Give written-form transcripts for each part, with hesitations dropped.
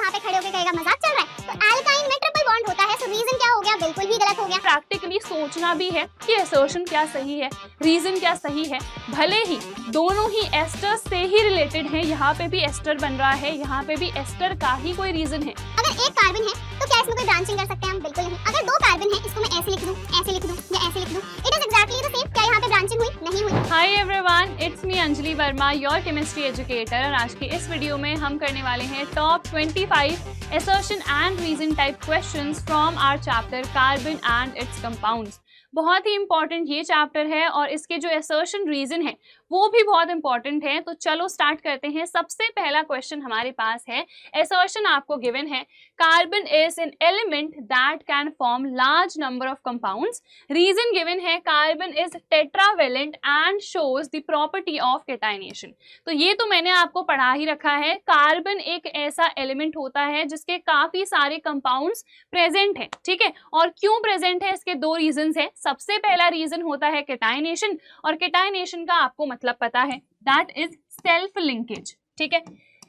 वहाँ पे खड़े होकर कहेगा मजाक चल रहा है। तो एल्काइन में ट्रिपल बॉन्ड होता है, सो रीजन क्या हो गया, बिल्कुल ही गलत हो गया। प्रैक्टिकली सोचना भी है कि असर्शन क्या सही है, रीजन क्या सही है। भले ही दोनों ही एस्टर से ही रिलेटेड है, यहाँ पे भी एस्टर बन रहा है, यहाँ पे भी एस्टर का ही कोई रीजन है। अगर एक कार्बन है तो क्या इसमें कोई ब्रांचिंग कर सकते हैं हम? बिल्कुल नहीं। अगर दो कार्बन है, इसको मैं ऐसे लिख दूं, ऐसे लिख दूं या ऐसे लिख दूं, it is exactly the same. क्या यहाँ पे ब्रांचिंग हुई? नहीं हुई। Hi everyone, it's me Anjali Verma, your chemistry educator. और आज की इस वीडियो में हम करने वाले हैं top 25 assertion and reason type questions from our chapter carbon and its compounds। बहुत ही इंपॉर्टेंट ये चैप्टर है और इसके जो assertion reason है वो भी बहुत इंपॉर्टेंट है। तो चलो स्टार्ट करते हैं। सबसे पहला क्वेश्चन हमारे पास है, assertion आपको गिवन है, carbon is an element that can form large number of compounds. Reason given है, carbon is tetravalent and shows the property of catenation. तो ये तो मैंने आपको पढ़ा ही रखा है। कार्बन एक ऐसा एलिमेंट होता है जिसके काफी सारे कंपाउंड्स प्रेजेंट हैं, ठीक है। और क्यों प्रेजेंट है, इसके दो रीजंस है। सबसे पहला रीजन होता है केटाइनेशन, और केटाइनेशन का आपको मतलब पता है, दैट इज सेल्फ लिंकेज, ठीक है।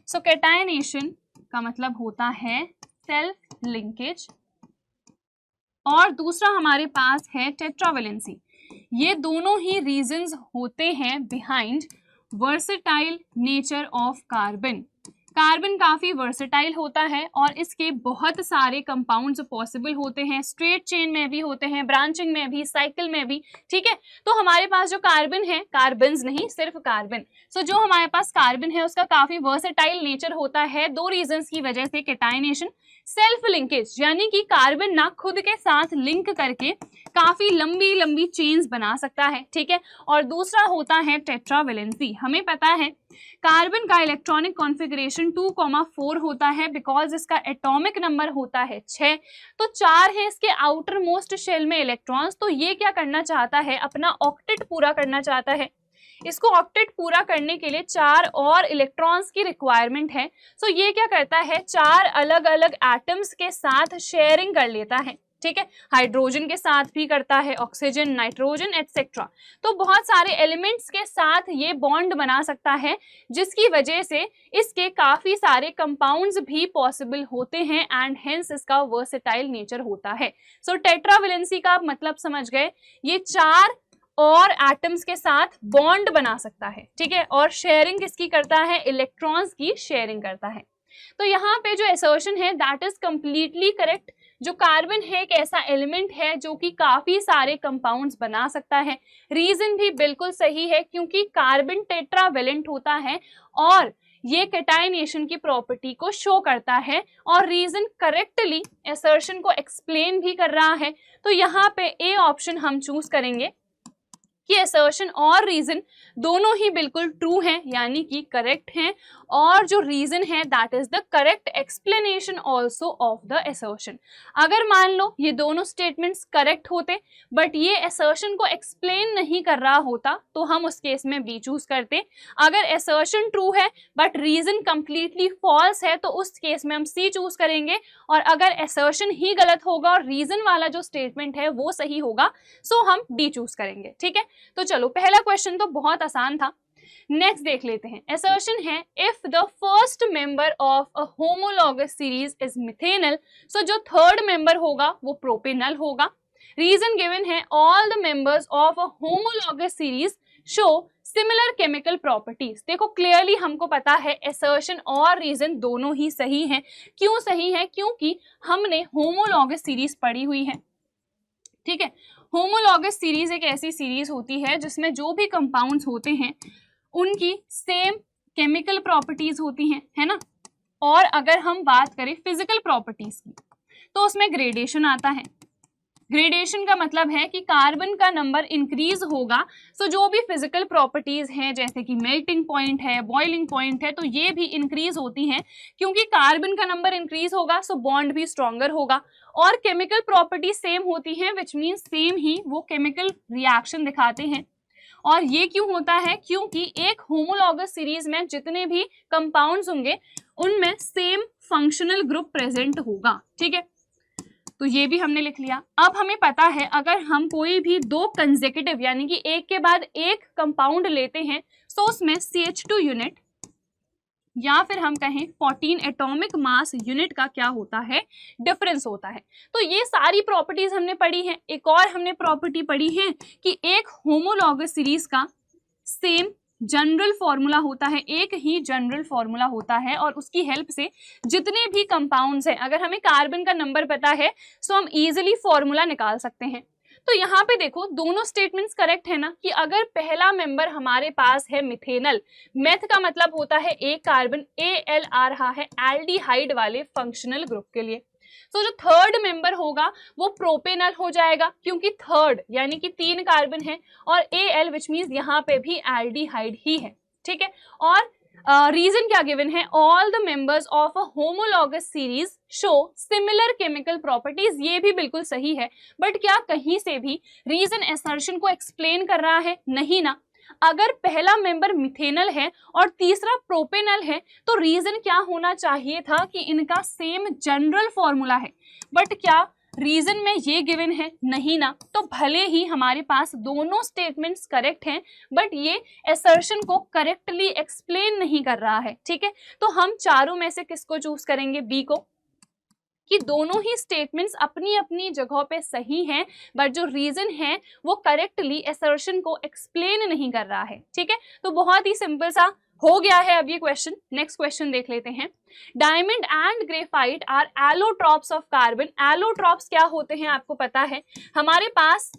सो केटाइनेशन का मतलब होता है सेल्फ लिंकेज। और दूसरा हमारे पास है टेट्रावेलेंसी। ये दोनों ही रीजंस होते हैं behind versatile nature of carbon. Carbon काफी वर्सेटाइल होता है और इसके बहुत सारे कंपाउंड्स पॉसिबल होते हैं, स्ट्रेट चेन में भी होते हैं, ब्रांचिंग में भी, साइकिल में भी, ठीक है। तो हमारे पास जो कार्बन है, कार्बन्स नहीं सिर्फ कार्बन, सो जो हमारे पास कार्बन है उसका काफी वर्सेटाइल नेचर होता है दो रीजंस की वजह से, केटाइनेशन, सेल्फ लिंकेज, यानी कि कार्बन ना खुद के साथ लिंक करके काफी लंबी लंबी चेन्स बना सकता है, ठीक है। और दूसरा होता है टेट्रावेलेंसी। हमें पता है कार्बन का इलेक्ट्रॉनिक कॉन्फ़िगरेशन 2,4 होता है, बिकॉज इसका एटॉमिक नंबर होता है 6। तो 4 है इसके आउटर मोस्ट शेल में इलेक्ट्रॉन्स। तो ये क्या करना चाहता है, अपना ऑक्टेट पूरा करना चाहता है। इसको ऑक्टेट पूरा करने के लिए 4 और इलेक्ट्रॉन्स की रिक्वायरमेंट है। सो ये क्या करता है, 4 अलग अलग एटम्स के साथ शेयरिंग कर लेता है, ठीक है। हाइड्रोजन के साथ भी करता है, ऑक्सीजन, नाइट्रोजन एटसेट्रा। तो बहुत सारे एलिमेंट्स के साथ ये बॉन्ड बना सकता है, जिसकी वजह से इसके काफी सारे कंपाउंड्स भी पॉसिबल होते हैं एंड हेंस इसका वर्सेटाइल नेचर होता है। सो टेट्रावेलेंसी का आप मतलब समझ गए, ये 4 और एटम्स के साथ बॉन्ड बना सकता है, ठीक है। और शेयरिंग किसकी करता है, इलेक्ट्रॉन्स की शेयरिंग करता है। तो यहाँ पे जो असर्शन है दैट इज कंप्लीटली करेक्ट। जो कार्बन है एक ऐसा एलिमेंट है जो कि काफी सारे कंपाउंड्स बना सकता है। रीजन भी बिल्कुल सही है, क्योंकि कार्बन टेट्रावेलेंट होता है और ये केटाइनेशन की प्रॉपर्टी को शो करता है, और रीजन करेक्टली असर्शन को एक्सप्लेन भी कर रहा है। तो यहाँ पे ए ऑप्शन हम चूज करेंगे कि असर्शन और रीजन दोनों ही बिल्कुल ट्रू हैं, यानी कि करेक्ट हैं, और जो रीजन है that is the correct explanation also of the assertion. अगर मान लो ये दोनों स्टेटमेंट्स करेक्ट होते बट ये असर्शन को एक्सप्लेन नहीं कर रहा होता, तो हम उस केस में बी चूज करते। अगर असर्शन ट्रू है बट रीजन कंप्लीटली फॉल्स है, तो उस केस में हम सी चूज करेंगे। और अगर असर्शन ही गलत होगा और रीजन वाला जो स्टेटमेंट है वो सही होगा, सो हम डी चूज करेंगे, ठीक है। तो चलो, पहला क्वेश्चन तो बहुत आसान था। नेक्स्ट देख लेते हैं। असर्शन है, if the first member of a homologous series is methanal, so जो थर्ड मेंबर होगा वो प्रोपेनल होगा। रीजन गिवन है, all the members of a homologous series show similar chemical properties. देखो क्लियरली हमको पता है असर्शन और रीजन दोनों ही सही हैं। क्यों सही है, क्योंकि हमने होमोलॉगस सीरीज पढ़ी हुई है, ठीक है। होमोलॉगस सीरीज एक ऐसी सीरीज होती है जिसमें जो भी कंपाउंड्स होते हैं उनकी सेम केमिकल प्रॉपर्टीज होती हैं, है ना। और अगर हम बात करें फिजिकल प्रॉपर्टीज की, तो उसमें ग्रेडेशन आता है। ग्रेडेशन का मतलब है कि कार्बन का नंबर इंक्रीज होगा, सो जो भी फिजिकल प्रॉपर्टीज हैं जैसे कि मेल्टिंग पॉइंट है, बॉइलिंग पॉइंट है, तो ये भी इंक्रीज होती हैं। क्योंकि कार्बन का नंबर इंक्रीज होगा सो बॉन्ड भी स्ट्रॉन्गर होगा। और केमिकल प्रॉपर्टी सेम होती हैं, विच मीन्स सेम ही वो केमिकल रिएक्शन दिखाते हैं। और ये क्यों होता है, क्योंकि एक होमोलॉगस सीरीज में जितने भी कंपाउंड्स होंगे उनमें सेम फंक्शनल ग्रुप प्रेजेंट होगा, ठीक है। तो ये भी हमने लिख लिया। अब हमें पता है अगर हम कोई भी दो कंसेक्यूटिव यानी कि एक के बाद एक कंपाउंड लेते हैं, तो उसमें CH2 यूनिट या फिर हम कहें 14 एटॉमिक मास यूनिट का क्या होता है, डिफरेंस होता है। तो ये सारी प्रॉपर्टीज हमने पढ़ी हैं। एक और हमने प्रॉपर्टी पढ़ी है कि एक होमोलॉगस सीरीज का सेम जनरल फॉर्मूला होता है, एक ही जनरल फॉर्मूला होता है, और उसकी हेल्प से जितने भी कंपाउंड्स हैं, अगर हमें कार्बन का नंबर पता है तो हम इजीली फॉर्मूला निकाल सकते हैं। तो यहाँ पे देखो दोनों स्टेटमेंट्स करेक्ट है ना, कि अगर पहला मेंबर हमारे पास है मिथेनल, मेथ का मतलब होता है एक कार्बन, Al आ रहा है एल्डिहाइड वाले फंक्शनल ग्रुप के लिए। तो जो थर्ड मेंबर होगा वो प्रोपेनल हो जाएगा, क्योंकि थर्ड यानी कि 3 कार्बन है, और Al विच मीन्स यहाँ पे भी एल्डिहाइड ही है, ठीक है। और रीजन क्या गिवन है, all the members of a homologous series show similar chemical properties, ये भी बिल्कुल सही है, बट क्या कहीं से भी रीजन असर्शन को एक्सप्लेन कर रहा है, नहीं ना। अगर पहला मेंबर मिथेनल है और तीसरा प्रोपेनल है तो रीजन क्या होना चाहिए था कि इनका सेम जनरल फॉर्मूला है, बट क्या रीजन में ये गिवन है, नहीं ना। तो भले ही हमारे पास दोनों स्टेटमेंट्स करेक्ट हैं, बट ये असर्शन को करेक्टली एक्सप्लेन नहीं कर रहा है, ठीक है। तो हम चारों में से किसको चूज करेंगे, बी को, कि दोनों ही स्टेटमेंट्स अपनी अपनी जगह पे सही हैं, बट जो रीजन है वो करेक्टली असर्शन को एक्सप्लेन नहीं कर रहा है, ठीक है। तो बहुत ही सिंपल सा हो गया है अब ये क्वेश्चन। नेक्स्ट क्वेश्चन देख लेते हैं। Diamond and graphite are allotropes of carbon. Allotropes क्या होते हैं आपको पता है, हमारे पास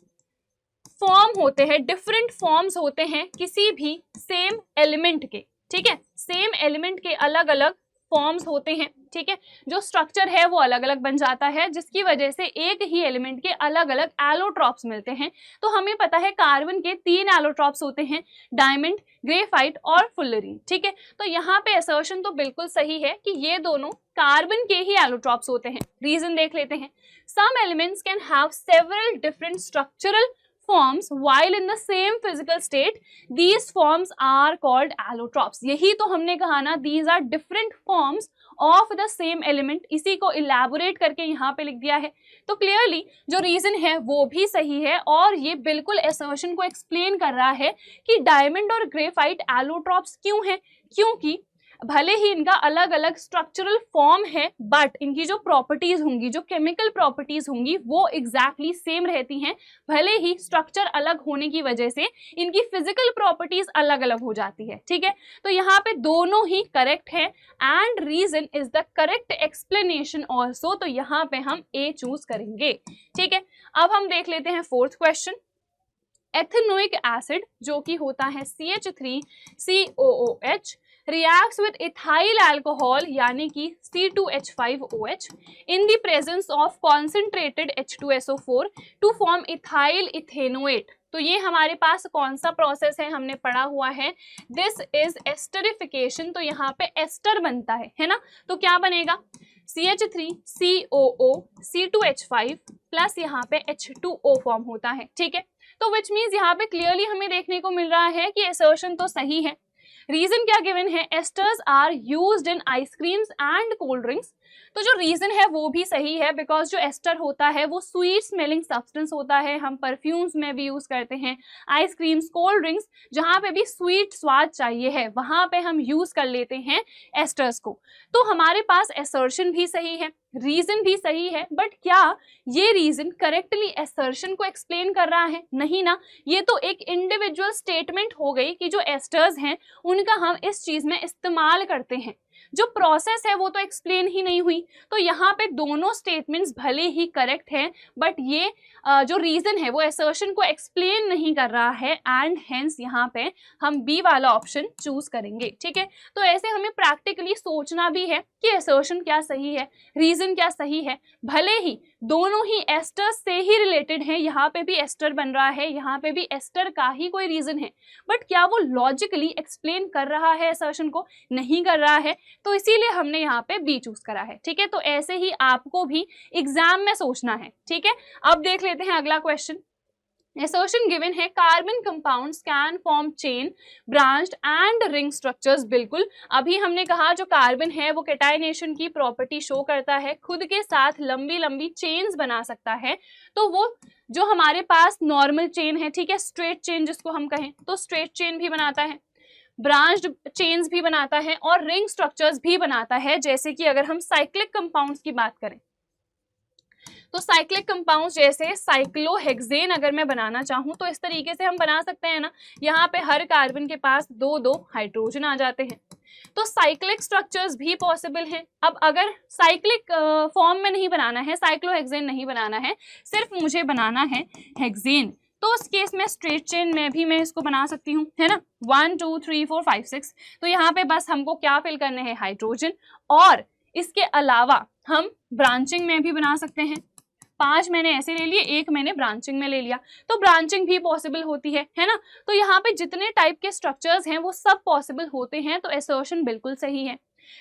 फॉर्म होते हैं, डिफरेंट फॉर्म्स होते हैं किसी भी सेम एलिमेंट के, ठीक है। सेम एलिमेंट के अलग अलग फॉर्म्स होते हैं, ठीक है। जो स्ट्रक्चर है वो अलग अलग बन जाता है, जिसकी वजह से एक ही एलिमेंट के अलग अलग एलोट्रॉप्स मिलते हैं। तो हमें पता है कार्बन के 3 एलोट्रॉप्स होते हैं, डायमंड, ग्रेफाइट और फुलरीन, ठीक है। तो यहाँ पे असर्शन तो बिल्कुल सही है कि ये दोनों कार्बन के ही एलोट्रॉप्स होते हैं। रीजन देख लेते हैं। Some elements can have several different structural forms while in the same physical state, these forms are called allotropes। यही तो हमने कहा ना, these are different forms of the same element, इसी को elaborate करके यहाँ पे लिख दिया है। तो clearly जो reason है वो भी सही है, और ये बिल्कुल assertion को explain कर रहा है कि डायमंड और ग्रेफाइट allotropes क्यों है, क्योंकि भले ही इनका अलग अलग स्ट्रक्चरल फॉर्म है, बट इनकी जो प्रॉपर्टीज होंगी, जो केमिकल प्रॉपर्टीज होंगी, वो एग्जैक्टली सेम रहती हैं। भले ही स्ट्रक्चर अलग होने की वजह से इनकी फिजिकल प्रॉपर्टीज अलग अलग हो जाती है, ठीक है। तो यहाँ पे दोनों ही करेक्ट है, and reason is the correct explanation also. तो यहाँ पे हम ए चूज करेंगे, ठीक है। अब हम देख लेते हैं फोर्थ क्वेश्चन। एथेनोइक एसिड जो कि होता है CH3COOH reacts with ethyl alcohol यानी कि C2H5OH in the presence of concentrated H2SO4 to form ethyl ethanoate। तो ये हमारे पास कौन सा प्रोसेस है, हमने पढ़ा हुआ है, दिस इज एस्टरिफिकेशन। तो यहाँ पे एस्टर बनता है ना। तो क्या बनेगा, CH3COO C2H5 प्लस यहाँ पे H2O फॉर्म होता है, ठीक है। तो विच मीन्स यहाँ पे क्लियरली हमें देखने को मिल रहा है कि असर्शन तो सही है। रीजन क्या गिवन है, asters are used in ice creams and cold drinks. तो जो रीजन है वो भी सही है, बिकॉज जो एस्टर होता है वो स्वीट स्मेलिंग सब्सटेंस होता है, हम परफ्यूम्स में भी यूज करते हैं, आइसक्रीम्स, कोल्ड ड्रिंक्स, जहाँ पे भी स्वीट स्वाद चाहिए है वहां पे हम यूज कर लेते हैं एस्टर्स को। तो हमारे पास असर्शन भी सही है, रीजन भी सही है, बट क्या ये रीजन करेक्टली असर्शन को एक्सप्लेन कर रहा है, नहीं ना। ये तो एक इंडिविजुअल स्टेटमेंट हो गई कि जो एस्टर्स हैं उनका हम इस चीज में इस्तेमाल करते हैं, जो प्रोसेस है वो तो एक्सप्लेन ही नहीं हुई। तो यहाँ पे दोनों स्टेटमेंट्स भले ही करेक्ट हैं, बट ये जो रीजन है वो असर्शन को एक्सप्लेन नहीं कर रहा है, एंड हेंस यहाँ पे हम बी वाला ऑप्शन चूज करेंगे, ठीक है। तो ऐसे हमें प्रैक्टिकली सोचना भी है कि असर्शन क्या सही है, रीजन क्या सही है। भले ही दोनों ही एस्टर से ही रिलेटेड है, यहाँ पे भी एस्टर बन रहा है, यहाँ पे भी एस्टर का ही कोई रीजन है, बट क्या वो लॉजिकली एक्सप्लेन कर रहा है असर्शन को, नहीं कर रहा है। तो इसीलिए हमने यहाँ पे बी चूज करा है, ठीक है। तो ऐसे ही आपको भी एग्जाम में सोचना है, ठीक है। अब देख लेते हैं अगला क्वेश्चन। Assertion given है carbon compounds can form chain, branched and ring structures. बिल्कुल, अभी हमने कहा जो कार्बन है वो कैटाइनेशन की प्रॉपर्टी शो करता है, खुद के साथ लंबी लंबी चेन्स बना सकता है। तो वो जो हमारे पास नॉर्मल चेन है, ठीक है, स्ट्रेट चेन जिसको हम कहें, तो स्ट्रेट चेन भी बनाता है। ब्रांच्ड चेन्स भी बनाता है और रिंग स्ट्रक्चर्स भी बनाता है। जैसे कि अगर हम साइक्लिक कंपाउंड्स की बात करें तो साइक्लिक कंपाउंड्स जैसे साइक्लोहेक्सेन अगर मैं बनाना चाहूं तो इस तरीके से हम बना सकते हैं ना, यहाँ पे हर कार्बन के पास 2-2 हाइड्रोजन आ जाते हैं। तो साइक्लिक स्ट्रक्चर्स भी पॉसिबल हैं। अब अगर साइक्लिक फॉर्म में नहीं बनाना है, साइक्लोहेक्सेन नहीं बनाना है, सिर्फ मुझे बनाना है हेक्सेन, तो उस केस में स्ट्रेट चेन में भी मैं इसको बना सकती हूँ, है ना, 1 2 3 4 5 6। तो यहाँ पे बस हमको क्या फिल करने हैं, हाइड्रोजन। और इसके अलावा हम ब्रांचिंग में भी बना सकते हैं। 5 मैंने ऐसे ले लिए, 1 मैंने ब्रांचिंग में ले लिया, तो ब्रांचिंग भी पॉसिबल होती है ना। तो यहाँ पे जितने टाइप के स्ट्रक्चर्स हैं वो सब पॉसिबल होते हैं। तो असर्शन बिल्कुल सही है।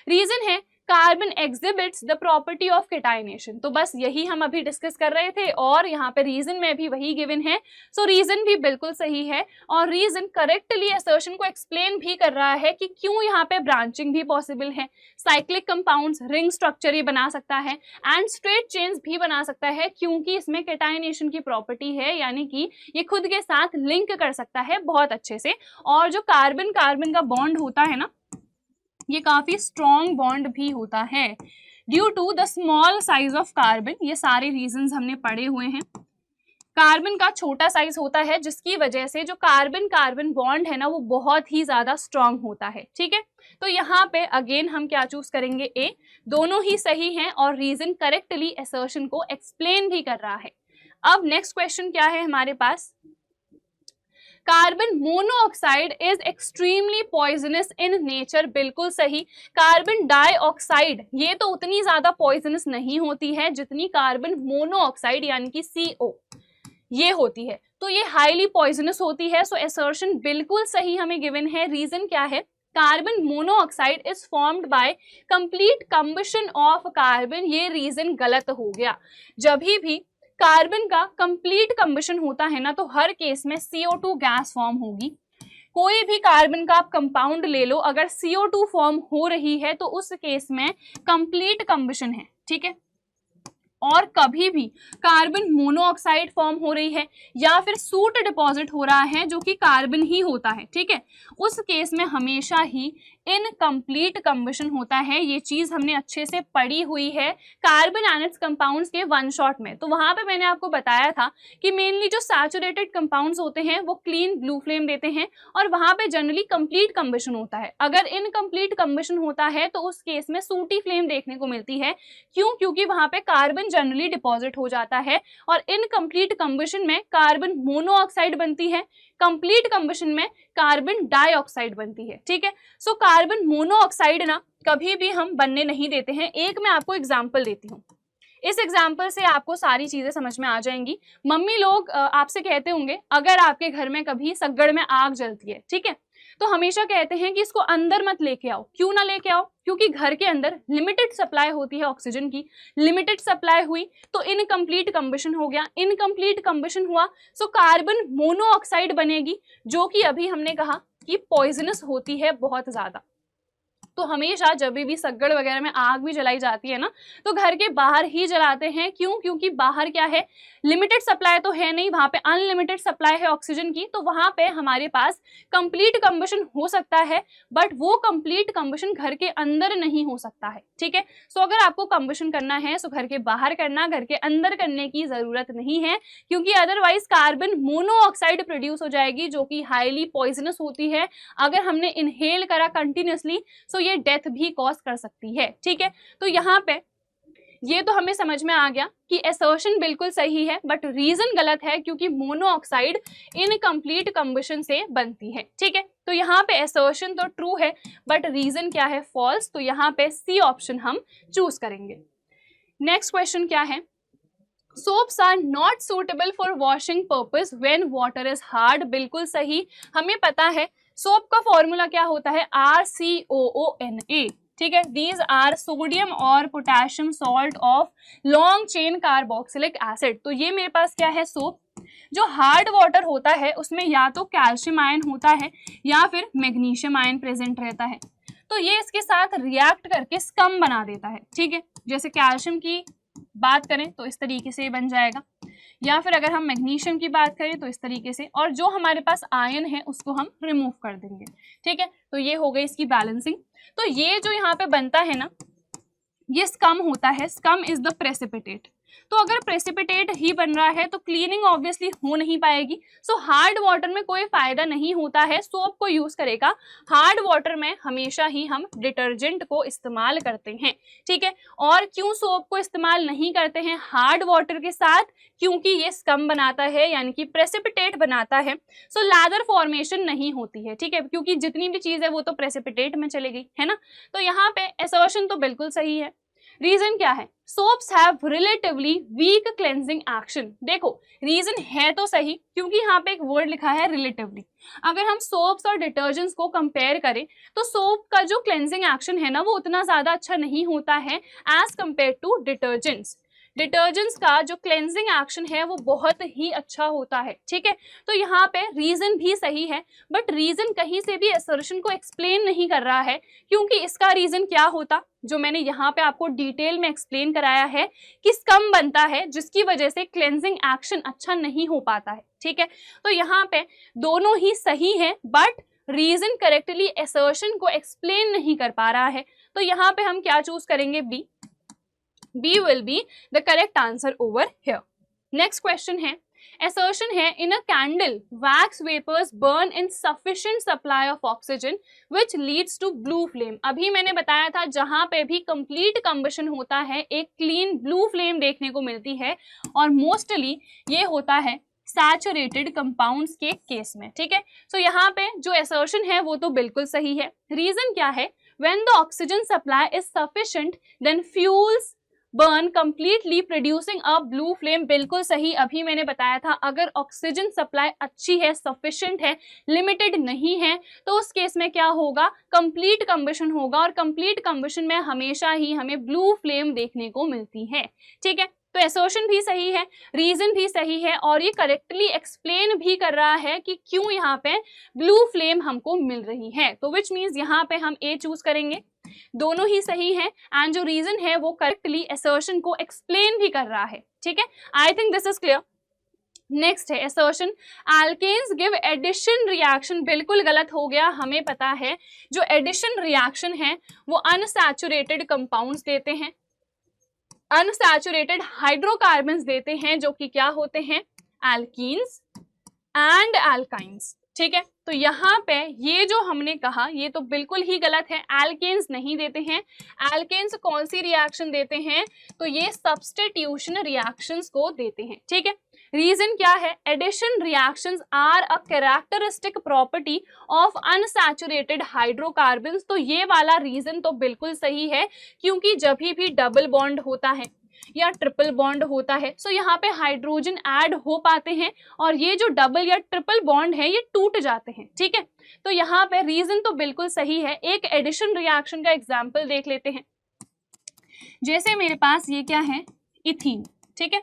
रीजन है carbon exhibits the property of catenation. तो बस यही हम अभी डिस्कस कर रहे थे और यहाँ पे रीजन में भी वही गिवन है। सो रीजन भी बिल्कुल सही है और रीजन करेक्टली असर्शन को एक्सप्लेन भी कर रहा है कि क्यों यहाँ पे ब्रांचिंग भी पॉसिबल है। साइक्लिक कंपाउंड्स रिंग स्ट्रक्चर ये बना सकता है एंड स्ट्रेट चेन्स भी बना सकता है, क्योंकि इसमें केटाइनेशन की प्रॉपर्टी है, यानी कि ये खुद के साथ लिंक कर सकता है बहुत अच्छे से। और जो कार्बन कार्बन का बॉन्ड होता है ना, ये काफी स्ट्रॉन्ग बॉन्ड भी होता है due to the small size of carbon. ये सारे रीजंस हमने पढ़े हुए हैं। कार्बन का छोटा साइज होता है जिसकी वजह से जो कार्बन कार्बन बॉन्ड है ना वो बहुत ही ज्यादा स्ट्रॉन्ग होता है। ठीक है, तो यहाँ पे अगेन हम क्या चूज करेंगे, ए। दोनों ही सही हैं और रीजन करेक्टली असर्शन को एक्सप्लेन भी कर रहा है। अब नेक्स्ट क्वेश्चन क्या है हमारे पास, carbon monoxide is extremely poisonous in nature. बिल्कुल सही। कार्बन डाइऑक्साइड ये तो उतनी ज्यादा पॉइजनस नहीं होती है जितनी कार्बन मोनोऑक्साइड यानी कि CO ये होती है। तो ये हाईली पॉइजनस होती है। सो असर्शन बिल्कुल सही हमें गिवन है। रीजन क्या है, carbon monoxide is formed by complete combustion of carbon. ये रीजन गलत हो गया। जब भी कार्बन का कंप्लीट कंबशन होता है ना तो हर केस में CO2 गैस फॉर्म होगी। कोई भी कार्बन का आप कंपाउंड ले लो, अगर CO2 फॉर्म हो रही है तो उस केस में कंप्लीट कंबशन है। ठीक है, और कभी भी कार्बन मोनोऑक्साइड फॉर्म हो रही है या फिर सूट डिपॉजिट हो रहा है जो कि कार्बन ही होता है, ठीक है, उस केस में हमेशा ही इनकम्प्लीट कंबशन होता है। ये चीज हमने अच्छे से पढ़ी हुई है कार्बन एंड इट्स कंपाउंड्स के वन शॉट में। तो वहां पे मैंने आपको बताया था कि मेनली जो सैचुरेटेड कंपाउंड्स होते हैं वो क्लीन ब्लू फ्लेम देते हैं और वहां पे जनरली कंप्लीट कंबशन होता है। अगर इनकम्प्लीट कंबशन होता है तो उस केस में सूटी फ्लेम देखने को मिलती है। क्यों? क्योंकि वहां पे कार्बन जनरली डिपॉजिट हो जाता है और इनकम्प्लीट कंबशन में कार्बन मोनोऑक्साइड बनती है, कंप्लीट कंबशन में कार्बन डाइऑक्साइड बनती है। ठीक है, सो कार्बन मोनोऑक्साइड ना कभी भी हम बनने नहीं देते हैं। एक मैं आपको एग्जांपल देती हूँ, इस एग्जाम्पल से आपको सारी चीजें समझ में आ जाएंगी। मम्मी लोग आपसे कहते होंगे अगर आपके घर में कभी सग्गड़ में आग जलती है, ठीक है, तो हमेशा कहते हैं कि इसको अंदर मत लेके आओ। क्यों ना लेके आओ? क्योंकि घर के अंदर लिमिटेड सप्लाई होती है ऑक्सीजन की। लिमिटेड सप्लाई हुई तो इनकम्प्लीट कंबशन हो गया। इनकम्प्लीट कंबशन हुआ सो कार्बन मोनोऑक्साइड बनेगी, जो कि अभी हमने कहा कि पॉइजनस होती है बहुत ज्यादा। तो हमेशा जब भी सग्गड़ वगैरह में आग भी जलाई जाती है ना तो घर के बाहर ही जलाते हैं। क्यों? क्योंकि बाहर क्या है, लिमिटेड सप्लाई तो है नहीं, वहां पे अनलिमिटेड सप्लाई है ऑक्सीजन की। तो वहां पे हमारे पास कंप्लीट कंबशन हो सकता है, बट वो कंप्लीट कंबशन घर के अंदर नहीं हो सकता है। ठीक है, सो अगर आपको कंबशन करना है सो घर के बाहर करना, घर के अंदर करने की जरूरत नहीं है, क्योंकि अदरवाइज कार्बन मोनोऑक्साइड प्रोड्यूस हो जाएगी जो कि हाईली पॉइजनस होती है। अगर हमने इनहेल करा कंटिन्यूसली सो ये डेथ भी कॉज कर सकती है। ठीक है, तो यहाँ पे ये तो हमें समझ में आ गया कि असर्शन बिल्कुल सही है बट रीजन गलत है, क्योंकि मोनोऑक्साइड इनकम्प्लीट कंबशन से बनती है। ठीक है, तो यहाँ पे असर्शन तो ट्रू है बट रीजन क्या है, फॉल्स। तो यहाँ पे सी ऑप्शन हम चूज करेंगे। नेक्स्ट क्वेश्चन क्या है, soaps are not suitable for washing purpose when water is hard. बिल्कुल सही, हमें पता है सोप का फॉर्मूला क्या होता है, RCOONA। ठीक है, दीज आर सोडियम और potassium salt of long chain carboxylic acid. तो ये मेरे पास क्या है, सोप। जो हार्ड वाटर होता है उसमें या तो कैल्शियम आयन होता है या फिर मैग्नीशियम आयन प्रेजेंट रहता है। तो ये इसके साथ रिएक्ट करके स्कम बना देता है। ठीक है, जैसे कैल्शियम की बात करें तो इस तरीके से बन जाएगा। या फिर अगर हम मैग्नीशियम की बात करें तो इस तरीके से, और जो हमारे पास आयन है उसको हम रिमूव कर देंगे। ठीक है, तो ये हो गई इसकी बैलेंसिंग। तो ये जो यहाँ पे बनता है ना, ये स्कम होता है, स्कम इज द प्रेसिपिटेट। तो अगर प्रेसिपिटेट ही बन रहा है तो क्लीनिंग ऑब्वियसली हो नहीं पाएगी। सो हार्ड वाटर में कोई फायदा नहीं होता है सोप को यूज करेगा। हार्ड वाटर में हमेशा ही हम डिटर्जेंट को इस्तेमाल करते हैं। ठीक है, और क्यों सोप को इस्तेमाल नहीं करते हैं हार्ड वाटर के साथ? क्योंकि ये स्कम बनाता है, यानी कि प्रेसिपिटेट बनाता है। सो लैदर फॉर्मेशन नहीं होती है। ठीक है, क्योंकि जितनी भी चीज है वो तो प्रेसिपिटेट में चली गई है ना। तो यहाँ पे असर्शन तो बिल्कुल सही है। रीजन क्या है? Soaps have relatively weak cleansing action. देखो रीजन है तो सही, क्योंकि यहाँ पे एक वर्ड लिखा है रिलेटिवली। अगर हम सोप्स और डिटर्जेंट्स को कंपेयर करें तो सोप का जो क्लेंजिंग एक्शन है ना वो उतना ज्यादा अच्छा नहीं होता है as compare to detergents. Detergents का जो क्लेंजिंग एक्शन है वो बहुत ही अच्छा होता है। ठीक है, तो यहाँ पे रीजन भी सही है, बट रीजन कहीं से भी असर्शन को एक्सप्लेन नहीं कर रहा है। क्योंकि इसका रीजन क्या होता, जो मैंने यहाँ पे आपको डिटेल में एक्सप्लेन कराया है कि स्कम बनता है जिसकी वजह से क्लेंजिंग एक्शन अच्छा नहीं हो पाता है। ठीक है, तो यहाँ पे दोनों ही सही है, बट रीजन करेक्टली असर्शन को एक्सप्लेन नहीं कर पा रहा है। तो यहाँ पे हम क्या चूज करेंगे? B. B will be the correct answer over here. Next question है, assertion है, in a candle wax vapors burn in sufficient supply of oxygen which leads to blue flame. अभी मैंने बताया था जहां पे भी complete combustion होता है एक clean blue flame देखने को मिलती है, और mostly ये होता है सैचुरेटेड कंपाउंड्स के केस में। ठीक है, सो यहाँ पे जो assertion है वो तो बिल्कुल सही है। रीजन क्या है? when the oxygen supply is sufficient then fuels burn completely producing a blue flame. बिल्कुल सही, अभी मैंने बताया था अगर ऑक्सीजन सप्लाई अच्छी है, सफिशिएंट है, लिमिटेड नहीं है, तो उस केस में क्या होगा? कंप्लीट कंबशन होगा, और कंप्लीट कंबशन में हमेशा ही हमें ब्लू फ्लेम देखने को मिलती है। ठीक है, तो एसर्शन भी सही है, रीजन भी सही है, और ये करेक्टली एक्सप्लेन भी कर रहा है कि क्यों यहाँ पे ब्लू फ्लेम हमको मिल रही है। तो विच मीन्स यहाँ पे हम ए चूज करेंगे। दोनों ही सही है, एंड जो रीजन है वो करेक्टली असर्शन को एक्सप्लेन भी कर रहा है। ठीक है, I think this is clear. Next है assertion, alkenes give addition reaction. बिल्कुल गलत हो गया, हमें पता है जो एडिशन रिएक्शन है वो अनसैचुरेटेड कंपाउंड्स देते हैं, अनसैचुरेटेड हाइड्रोकार्बन्स देते हैं, जो कि क्या होते हैं? Alkenes and alkynes. ठीक है, तो यहाँ पे ये जो हमने कहा ये तो बिल्कुल ही गलत है, एल्केन्स नहीं देते हैं। एल्केन्स कौन सी रिएक्शन देते हैं? तो ये सब्स्टिट्यूशन रिएक्शंस को देते हैं। ठीक है, रीजन क्या है? Addition reactions are a characteristic property of unsaturated hydrocarbons. तो ये वाला रीजन तो बिल्कुल सही है, क्योंकि जब भी डबल बॉन्ड होता है या ट्रिपल बॉन्ड होता है सो यहाँ पे हाइड्रोजन ऐड हो पाते हैं, और ये जो डबल या ट्रिपल बॉन्ड है ये टूट जाते हैं। ठीक है, तो यहाँ पे रीजन तो बिल्कुल सही है। एक एडिशन रिएक्शन का एग्जांपल देख लेते हैं। जैसे मेरे पास ये क्या है? इथीन। ठीक है,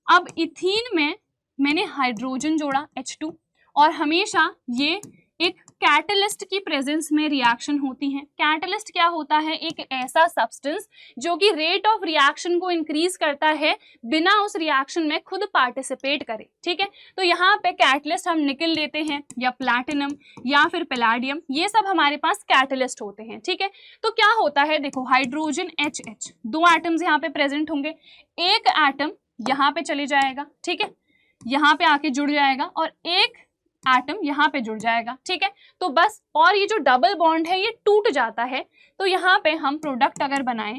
अब इथीन में मैंने हाइड्रोजन जोड़ा H2, और हमेशा ये एक कैटलिस्ट की प्रेजेंस में रिएक्शन होती है। कैटलिस्ट क्या होता है? एक ऐसा सब्सटेंस जो कि रेट ऑफ रिएक्शन को इंक्रीज करता है बिना उस रिएक्शन में खुद पार्टिसिपेट करे। ठीक है, तो यहाँ पे कैटलिस्ट हम निकल लेते हैं, या प्लैटिनम, या फिर पैलेडियम, ये सब हमारे पास कैटलिस्ट होते हैं। ठीक है, तो क्या होता है? देखो हाइड्रोजन HH, दो एटम्स यहाँ पे प्रेजेंट होंगे, एक एटम यहाँ पे चले जाएगा। ठीक है, यहाँ पे आके जुड़ जाएगा, और एक एटम यहाँ पे जुड़ जाएगा। ठीक है, तो बस, और ये जो डबल बॉन्ड है ये टूट जाता है। तो यहाँ पे हम प्रोडक्ट अगर बनाएं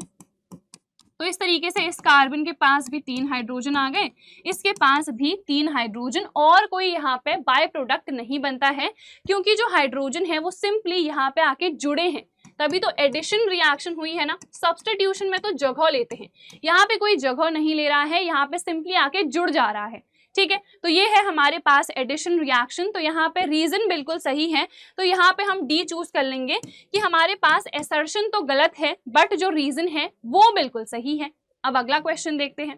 तो इस तरीके से इस कार्बन के पास भी 3 हाइड्रोजन आ गए, इसके पास भी 3 हाइड्रोजन, और कोई यहाँ पे बाय प्रोडक्ट नहीं बनता है, क्योंकि जो हाइड्रोजन है वो सिंपली यहाँ पे आके जुड़े हैं, तभी तो एडिशन रिएक्शन हुई है ना। सब्स्टिट्यूशन में तो जगह लेते हैं, यहाँ पे कोई जगह नहीं ले रहा है, यहाँ पे सिंपली आके जुड़ जा रहा है। ठीक है, तो ये है हमारे पास एडिशन रिएक्शन। तो यहाँ पे रीजन बिल्कुल सही है, तो यहाँ पे हम डी चूज कर लेंगे कि हमारे पास असर्शन तो गलत है बट जो रीजन है वो बिल्कुल सही है। अब अगला क्वेश्चन देखते हैं।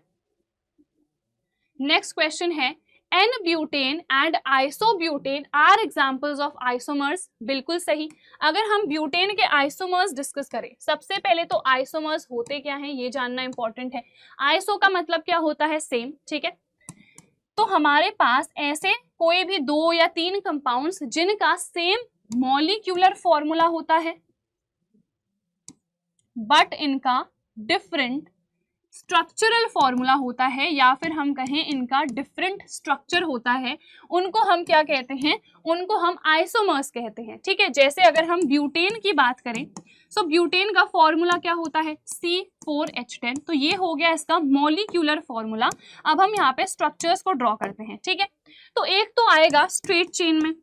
नेक्स्ट क्वेश्चन है, n butane and isobutane are examples of isomers. बिल्कुल सही। अगर हम ब्यूटेन के आइसोमर्स डिस्कस करें, सबसे पहले तो आइसोमर्स होते क्या हैं ये जानना इंपॉर्टेंट है। आइसो का मतलब क्या होता है? सेम। ठीक है, तो हमारे पास ऐसे कोई भी 2 या 3 कंपाउंड्स जिनका सेम मॉलिक्यूलर फॉर्मूला होता है बट इनका डिफरेंट स्ट्रक्चरल फॉर्मूला होता है, या फिर हम कहें इनका डिफरेंट स्ट्रक्चर होता है, उनको हम क्या कहते हैं, उनको हम आइसोमर्स कहते हैं। ठीक है, जैसे अगर हम ब्यूटेन की बात करें, सो ब्यूटेन का फॉर्मूला क्या होता है, C4H10। तो ये हो गया इसका मॉलिक्यूलर फॉर्मूला। अब हम यहाँ पे स्ट्रक्चर्स को ड्रॉ करते हैं। ठीक है, तो एक तो आएगा स्ट्रेट चेन में,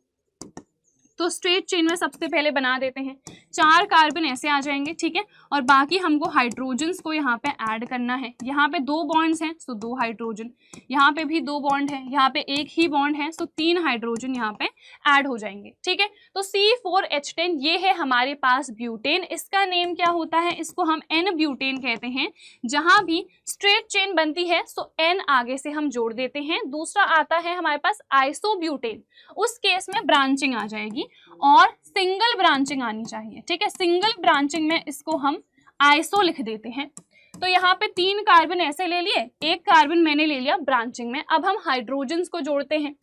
तो स्ट्रेट चेन में सबसे पहले बना देते हैं, 4 कार्बन ऐसे आ जाएंगे। ठीक है, और बाकी हमको हाइड्रोजन्स को यहाँ पे ऐड करना है। यहाँ पे 2 बॉन्ड्स हैं, सो 2 हाइड्रोजन, यहाँ पे भी 2 बॉन्ड है, यहाँ पे एक ही बॉन्ड है, सो 3 हाइड्रोजन यहाँ पे ऐड हो जाएंगे। ठीक है, तो C4H10 ये है हमारे पास ब्यूटेन। इसका नेम क्या होता है, इसको हम N ब्यूटेन कहते हैं। जहां भी स्ट्रेट चेन बनती है सो N आगे से हम जोड़ देते हैं। दूसरा आता है हमारे पास आइसोब्यूटेन, उस केस में ब्रांचिंग आ जाएगी और सिंगल ब्रांचिंग आनी चाहिए। ठीक है, सिंगल ब्रांचिंग में इसको हम आइसो लिख देते हैं। तो यहाँ पे 3 कार्बन ऐसे ले लिए, 1 कार्बन मैंने ले लिया ब्रांचिंग में। अब हम हाइड्रोजन्स को जोड़ते हैं,